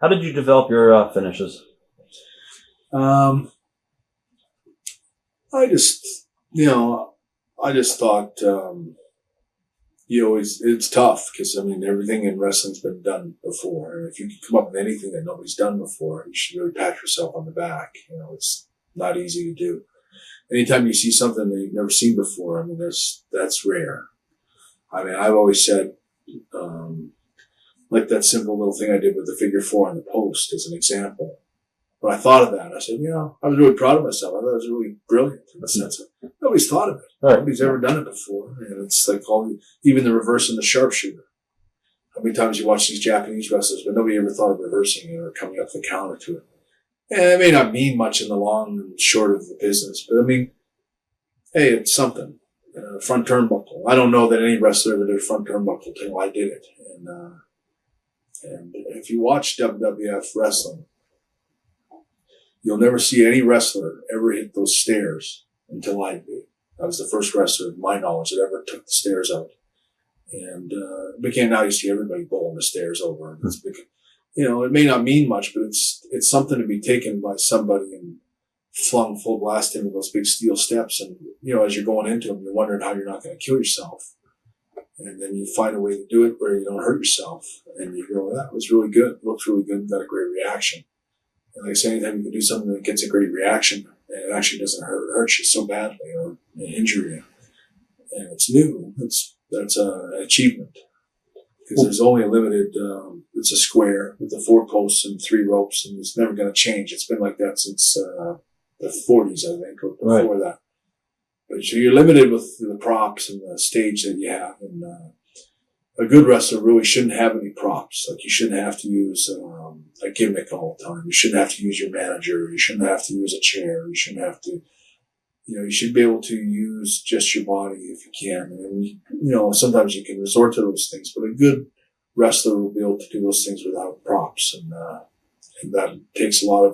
How did you develop your finishes? Um, I just, you know, I just thought, it's tough because, I mean, everything in wrestling's been done before. And if you can come up with anything that nobody's done before, you should really pat yourself on the back. It's not easy to do. Anytime you see something that you've never seen before, I mean, that's rare. I mean, I've always said, like that simple little thing I did with the figure four on the post as an example. When I thought of that, I said, I was really proud of myself. I thought it was really brilliant in the sense of nobody's thought of it. Right. Nobody's ever done it before. And it's like even the reverse and the sharpshooter. How many times you watch these Japanese wrestlers, but nobody ever thought of reversing it or coming up the counter to it. And it may not mean much in the long and short of the business, but I mean, hey, it's something. Front turnbuckle. I don't know that any wrestler ever did a front turnbuckle until I did it. And if you watch WWF wrestling, you'll never see any wrestler ever hit those stairs until I did. I was the first wrestler, in my knowledge, that ever took the stairs out. And it became now you see everybody bowling the stairs over. And it's it may not mean much, but it's something to be taken by somebody and flung full blast into those big steel steps. And, as you're going into them, you're wondering how you're not going to kill yourself. And then you find a way to do it where you don't hurt yourself. And you go, that was really good. It looks really good. Got a great reaction. And like I say, anytime you can do something that gets a great reaction and it actually doesn't hurt you so badly or injure you, and it's new, that's an achievement. Because there's only a limited, it's a square with the 4 posts and 3 ropes, and it's never going to change. It's been like that since the 40s, I think, or before that. But so you're limited with the props and the stage that you have. And a good wrestler really shouldn't have any props. Like you shouldn't have to use a gimmick all the time. You shouldn't have to use your manager. You shouldn't have to use a chair. You shouldn't have to, you should be able to use just your body if you can. And, sometimes you can resort to those things, but a good wrestler will be able to do those things without props. And that takes a lot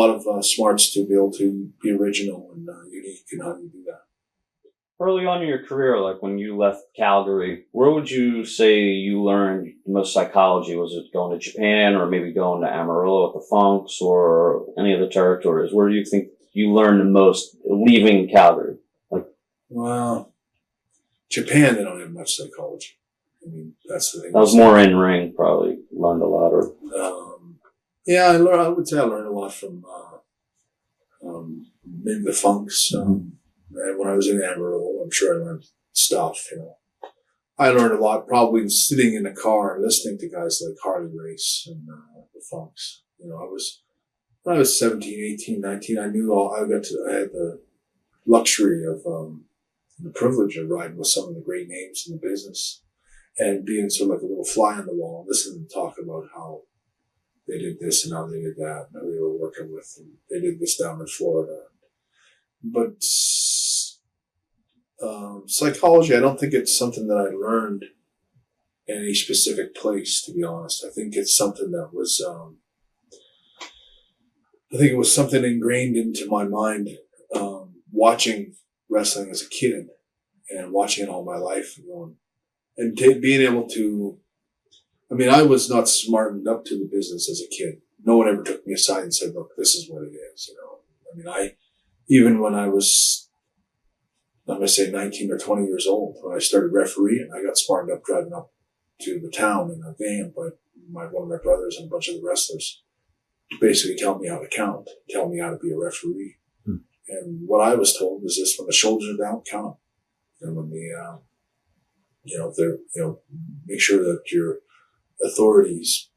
of smarts to be able to be original and unique in how you do that. Early on in your career, like when you left Calgary, where would you say you learned the most psychology? Was it going to Japan or maybe going to Amarillo with the Funks or any of the territories? Where do you think you learned the most leaving Calgary? Well, Japan, they don't have much psychology. I mean, that's the thing. That was more in ring, probably learned a lot. Or I would say I learned a lot from maybe the Funks. And when I was in Amarillo, I'm sure I learned stuff. I learned a lot probably sitting in a car and listening to guys like Harley Race and the Funks. When I was 17, 18, 19, I had the luxury of the privilege of riding with some of the great names in the business and being sort of like a little fly on the wall and listening to them talk about how they did this and how they did that and how they were working with and they did this down in Florida. But psychology, I don't think it's something that I learned in any specific place, to be honest. I think it's something that was, it was something ingrained into my mind, watching wrestling as a kid and watching it all my life and being able to, I was not smartened up to the business as a kid. No one ever took me aside and said, look, this is what it is. Even when I was, I'm going to say 19 or 20 years old, when I started refereeing, I got smartened up driving up to the town in a van by one of my brothers and a bunch of the wrestlers to basically tell me how to count, tell me how to be a referee. And what I was told was this: when the shoulders are down, count them. And when make sure that your authorities,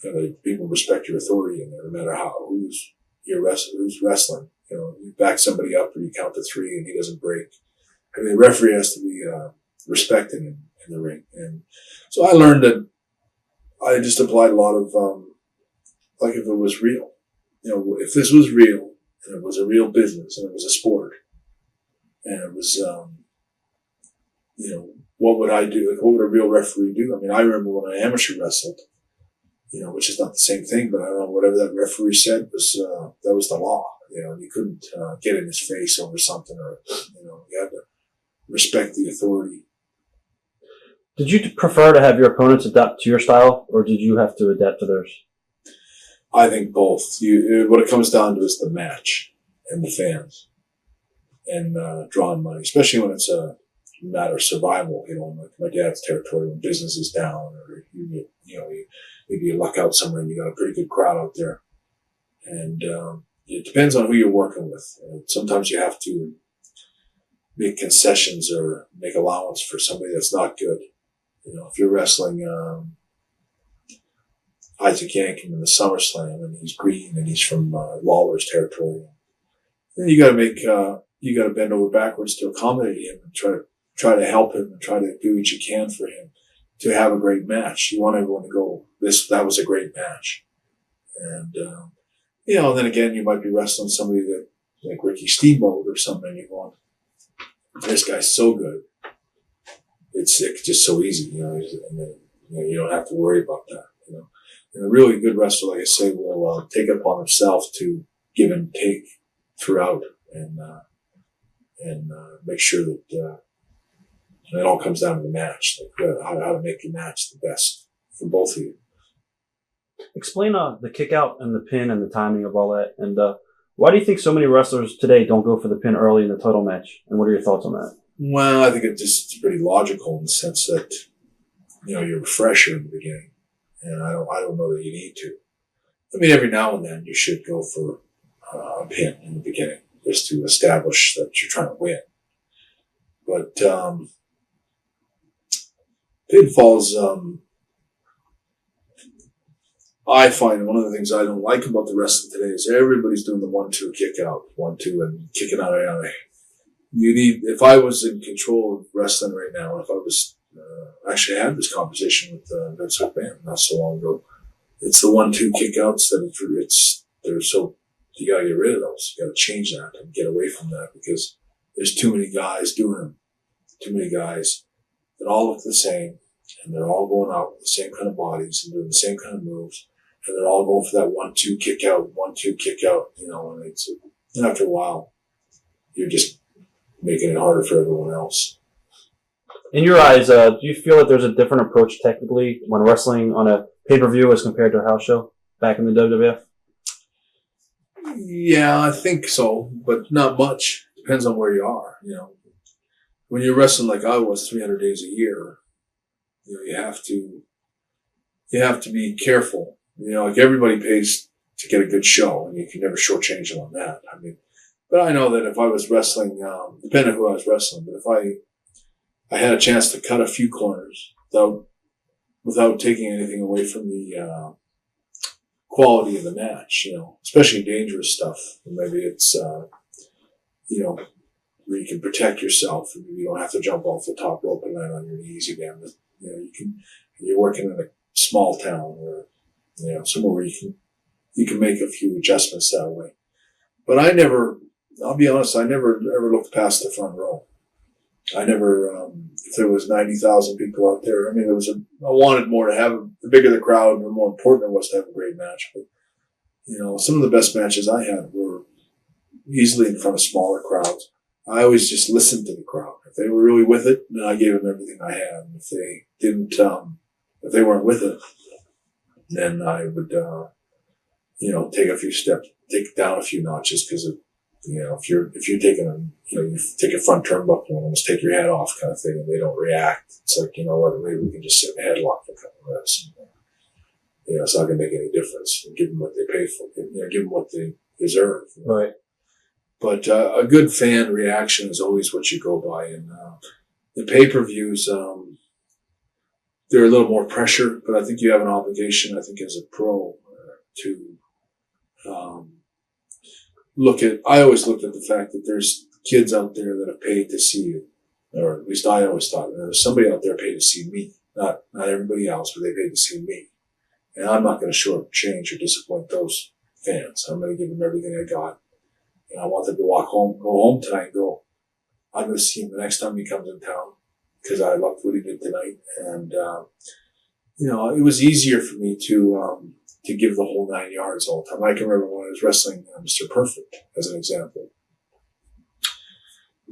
that people respect your authority in there, no matter who's wrestling. You back somebody up or you count to 3 and he doesn't break. The referee has to be respected in the ring. And so I learned that I just applied a lot of, like if it was real, if this was real and it was a real business and it was a sport and it was, what would I do? Like, what would a real referee do? I remember when I amateur wrestled, which is not the same thing, but I don't know, whatever that referee said was, that was the law. You couldn't get in his face over something or, you had to respect the authority. Did you prefer to have your opponents adapt to your style, or did you have to adapt to theirs? I think both. What it comes down to is the match and the fans and drawing money, especially when it's a matter of survival. Like my dad's territory when business is down, or maybe you luck out somewhere and you got a pretty good crowd out there. And it depends on who you're working with. Sometimes you have to make concessions or make allowance for somebody that's not good. If you're wrestling Isaac Yankem in the SummerSlam and he's green and he's from Lawler's territory, then you got to bend over backwards to accommodate him and try to help him and try to do what you can for him to have a great match. You want everyone to go, that was a great match. And, then again, you might be wrestling somebody that, like Ricky Steamboat or something, and you're going, this guy's so good. It's just so easy, and then, you don't have to worry about that, And a really good wrestler, like I say, will take it upon himself to give and take throughout and make sure that it all comes down to the match, like how to make the match the best for both of you. Explain the kick out and the pin and the timing of all that. And why do you think so many wrestlers today don't go for the pin early in the title match? And what are your thoughts on that? Well, I think it's pretty logical in the sense that, you're a fresher in the beginning. And I don't know that you need to. I mean, every now and then you should go for a pin in the beginning just to establish that you're trying to win. But pinfalls, I find one of the things I don't like about the wrestling today is everybody's doing the 1-2 kick out, 1-2 and kicking out. If I was in control of wrestling right now, if I was actually had this conversation with Vince McMahon not so long ago. It's the 1-2 kickouts that you gotta get rid of those. You gotta change that and get away from that because there's too many guys doing them. Too many guys that all look the same and they're all going out with the same kind of bodies and doing the same kind of moves and they're all going for that 1-2 kick out, 1-2 kick out, and after a while you're just making it harder for everyone else. In your eyes, do you feel that there's a different approach technically when wrestling on a pay-per-view as compared to a house show back in the WWF? Yeah, I think so, but not much. Depends on where you are, When you're wrestling like I was 300 days a year, you have to be careful. Like everybody pays to get a good show, and you can never shortchange them on that. But I know that if I was wrestling, depending on who I was wrestling, but if I had a chance to cut a few corners without taking anything away from the quality of the match, especially dangerous stuff. Maybe it's, where you can protect yourself and you don't have to jump off the top rope and land on your knees again. But, you're working in a small town or, somewhere where you can make a few adjustments that way. But I'll be honest, I never ever looked past the front row. I never, if there was 90,000 people out there, I wanted more to have, the bigger the crowd, the more important it was to have a great match. But, some of the best matches I had were easily in front of smaller crowds. I always just listened to the crowd. If they were really with it, then I gave them everything I had. And if they didn't, if they weren't with it, then I would, take a few steps, take down a few notches because if you're taking you take a front turnbuckle and almost take your head off kind of thing and they don't react, it's like, what, maybe we can just sit in a headlock for a couple of reps. It's not going to make any difference. Give them what they pay for. Give them what they deserve. Right. But a good fan reaction is always what you go by. And the pay-per-views, they're a little more pressure, but I think you have an obligation, I think, as a pro to I always looked at the fact that there's kids out there that have paid to see you, or at least I always thought there's somebody out there paid to see me, not everybody else, but they paid to see me. And I'm not going to shortchange or disappoint those fans. I'm going to give them everything I got. And I want them to go home tonight and go, I'm going to see him the next time he comes in town because I loved what he did tonight. And, it was easier for me to give the whole 9 yards all the time. I can remember when I was wrestling Mr. Perfect, as an example.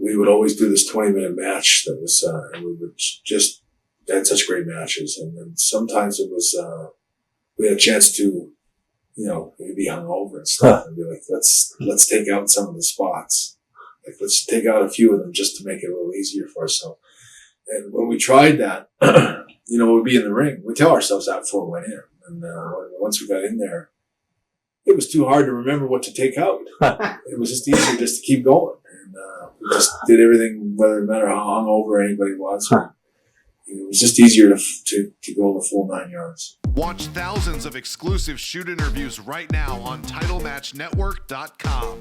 We would always do this 20-minute match that was, and we would just had such great matches. And then sometimes it was, we had a chance to, maybe be hungover and stuff and be like, let's take out some of the spots. Like, let's take out a few of them just to make it a little easier for ourselves. And when we tried that, we'd be in the ring. We tell ourselves that before we went in. And once we got in there, it was too hard to remember what to take out. It was just easier just to keep going. And we just did everything, no matter how hungover anybody was. It was just easier to go the full 9 yards. Watch thousands of exclusive shoot interviews right now on TitleMatchNetwork.com.